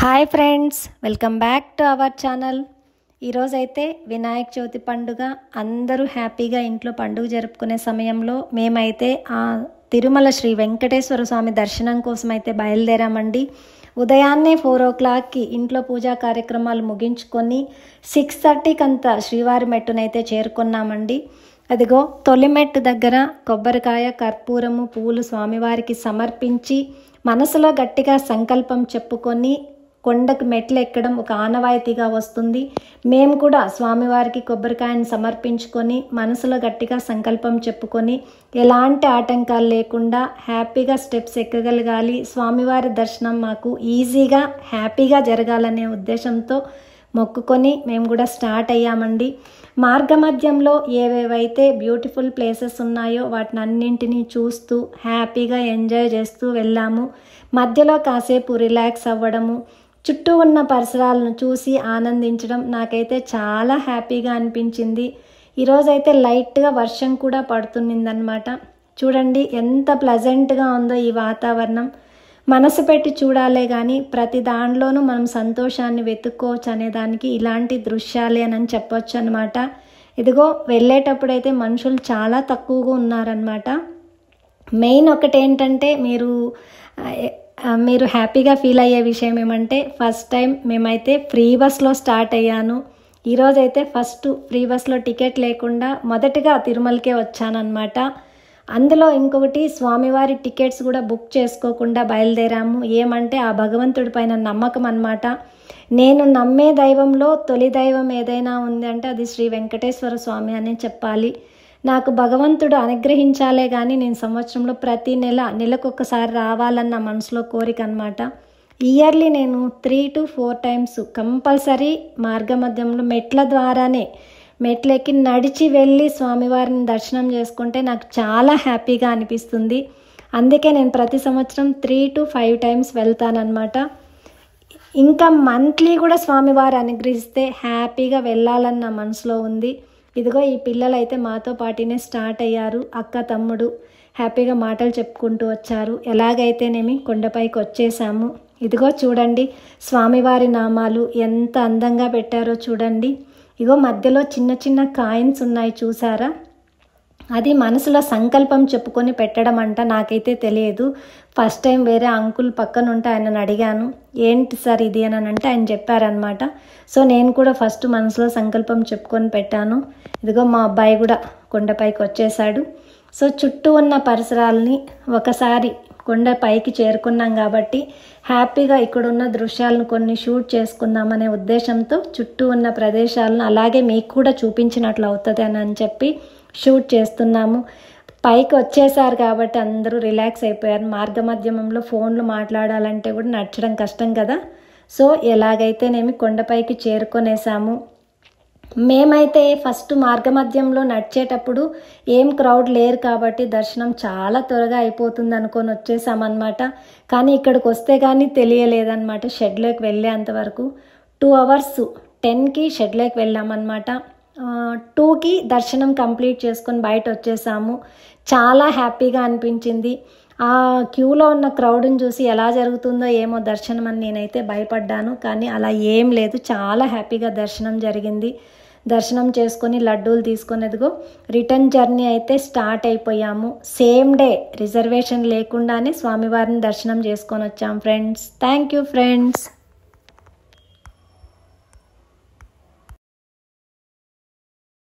Hi friends, welcome back to our channel. ఈరోజైతే వినాయక చవితి పండుగ అందరూ హ్యాపీగా ఇంట్లో పండుగ జరుపుకునే సమయంలో మేమైతే తిరుమల శ్రీ వెంకటేశ్వర స్వామి దర్శనం కోసం అయితే బయలుదేరామండి. ఉదయాన్నే 4 o'clockకి ఇంట్లో పూజా కార్యక్రమాలు ముగించుకొని 6:30కి అంతా శ్రీవారి మెట్టునైతే చేరుకున్నామండి. అదిగో తొలి మెట్టు దగ్గర కొబ్బరికాయ, కర్పూరము, పువ్వులు స్వామివారికి సమర్పించి మనసులో గట్టిగా సంకల్పం చెప్పుకొని కొండకు మెట్లు ఎక్కడం ఒక ఆనవాయితీగా వస్తుంది. మేము కూడా స్వామివారికి కొబ్బరికాయను సమర్పించుకొని మనసులో గట్టిగా సంకల్పం చెప్పుకొని ఎలాంటి ఆటంకాలు లేకుండా హ్యాపీగా స్టెప్స్ ఎక్కగలగాలి, స్వామివారి దర్శనం మాకు ఈజీగా హ్యాపీగా జరగాలనే ఉద్దేశంతో మొక్కుకొని మేము కూడా స్టార్ట్ అయ్యామండి. మార్గమధ్యంలో ఏవేవైతే బ్యూటిఫుల్ ప్లేసెస్ ఉన్నాయో వాటిని అన్నింటినీ చూస్తూ హ్యాపీగా ఎంజాయ్ చేస్తూ వెళ్ళాము. మధ్యలో కాసేపు రిలాక్స్ అవ్వడము, చుట్టూ ఉన్న పరిసరాలను చూసి ఆనందించడం నాకైతే చాలా హ్యాపీగా అనిపించింది. ఈరోజైతే లైట్గా వర్షం కూడా పడుతుందన్నమాట. చూడండి ఎంత ప్లెజెంట్గా ఉందో ఈ వాతావరణం. మనసు పెట్టి చూడాలే కానీ ప్రతి దాంట్లోనూ మనం సంతోషాన్ని వెతుక్కోవచ్చు అనేదానికి ఇలాంటి దృశ్యాలే అని చెప్పొచ్చు అనమాట. ఇదిగో వెళ్ళేటప్పుడైతే మనుషులు చాలా తక్కువగా ఉన్నారనమాట. మెయిన్ ఒకటేంటంటే మీరు హ్యాపీగా ఫీల్ అయ్యే విషయం ఏమంటే ఫస్ట్ టైం మేమైతే ఫ్రీ బస్లో స్టార్ట్ అయ్యాను. ఈరోజైతే ఫస్ట్ ఫ్రీ బస్లో టికెట్ లేకుండా మొదటగా తిరుమలకే వచ్చానన్నమాట. అందులో ఇంకొకటి స్వామివారి టికెట్స్ కూడా బుక్ చేసుకోకుండా బయలుదేరాము. ఏమంటే ఆ భగవంతుడి పైన నమ్మకం అన్నమాట. నేను నమ్మే దైవంలో తొలి దైవం ఏదైనా ఉంది అంటే అది శ్రీ వెంకటేశ్వర స్వామి అనే చెప్పాలి. నాకు భగవంతుడు అనుగ్రహించాలే కానీ నేను సంవత్సరంలో ప్రతి నెలకొకసారి రావాలన్న మనసులో కోరిక అనమాట. ఇయర్లీ నేను 3 to 4 times కంపల్సరీ మార్గమధ్యంలో మెట్ల ద్వారానే మెట్లెక్కి నడిచి వెళ్ళి స్వామివారిని దర్శనం చేసుకుంటే నాకు చాలా హ్యాపీగా అనిపిస్తుంది. అందుకే నేను ప్రతి సంవత్సరం 3 to 5 times వెళ్తానన్నమాట. ఇంకా మంత్లీ కూడా స్వామివారు అనుగ్రహిస్తే హ్యాపీగా వెళ్ళాలన్న మనసులో ఉంది. ఇదిగో ఈ పిల్లలు అయితే మాతో పాటునే స్టార్ట్ అయ్యారు. అక్క, తమ్ముడు హ్యాపీగా మాటలు చెప్పుకుంటూ వచ్చారు. ఎలాగైతేనేమి కొండపైకి వచ్చేసాము. ఇదిగో చూడండి స్వామివారి నామాలు ఎంత అందంగా పెట్టారో చూడండి. ఇగో మధ్యలో చిన్న చిన్న కాయిన్స్ ఉన్నాయి చూసారా, అది మనసులో సంకల్పం చెప్పుకొని పెట్టడం అంట. నాకైతే తెలియదు. ఫస్ట్ టైం వేరే అంకుల్ పక్కన ఉంటే ఆయనను అడిగాను, ఏంటి సార్ ఇది అని అంటే ఆయన చెప్పారనమాట. సో నేను కూడా ఫస్ట్ మనసులో సంకల్పం చెప్పుకొని పెట్టాను. ఇదిగో మా అబ్బాయి కూడా కొండపైకి వచ్చేసాడు. సో చుట్టూ ఉన్న పరిసరాలని ఒకసారి కొండపైకి చేరుకున్నాం కాబట్టి హ్యాపీగా ఇక్కడున్న దృశ్యాలను కొన్ని షూట్ చేసుకుందామనే ఉద్దేశంతో చుట్టూ ఉన్న ప్రదేశాలను అలాగే మీకు కూడా చూపించినట్లు అవుతుంది అని చెప్పి షూట్ చేస్తున్నాము. పైకి వచ్చేసారు కాబట్టి అందరూ రిలాక్స్ అయిపోయారు. మార్గమధ్యమంలో ఫోన్లు మాట్లాడాలంటే కూడా నచ్చడం కష్టం కదా. సో ఎలాగైతేనేమి కొండపైకి చేరుకొనేసాము. మేమైతే ఫస్ట్ మార్గమధ్యంలో నడిచేటప్పుడు ఏం క్రౌడ్ లేరు కాబట్టి దర్శనం చాలా త్వరగా అయిపోతుంది అనుకొని వచ్చేసామన్నమాట. కానీ ఇక్కడికి వస్తే కానీ తెలియలేదన్నమాట. షెడ్లోకి వెళ్ళేంతవరకు 2 hours 10కి షెడ్లోకి వెళ్ళామన్నమాట. 2కి దర్శనం కంప్లీట్ చేసుకొని బయట వచ్చేసాము. చాలా హ్యాపీగా అనిపించింది. ఆ క్యూలో ఉన్న క్రౌడ్ని చూసి ఎలా జరుగుతుందో ఏమో దర్శనం అని నేనైతే భయపడ్డాను. కానీ అలా ఏం లేదు, చాలా హ్యాపీగా దర్శనం జరిగింది. దర్శనం చేసుకొని లడ్డూలు తీసుకునేదిగో రిటర్న్ జర్నీ అయితే స్టార్ట్ అయిపోయాము. సేమ్ డే రిజర్వేషన్ లేకుండానే స్వామివారిని దర్శనం చేసుకొని వచ్చాం ఫ్రెండ్స్. Thank you friends.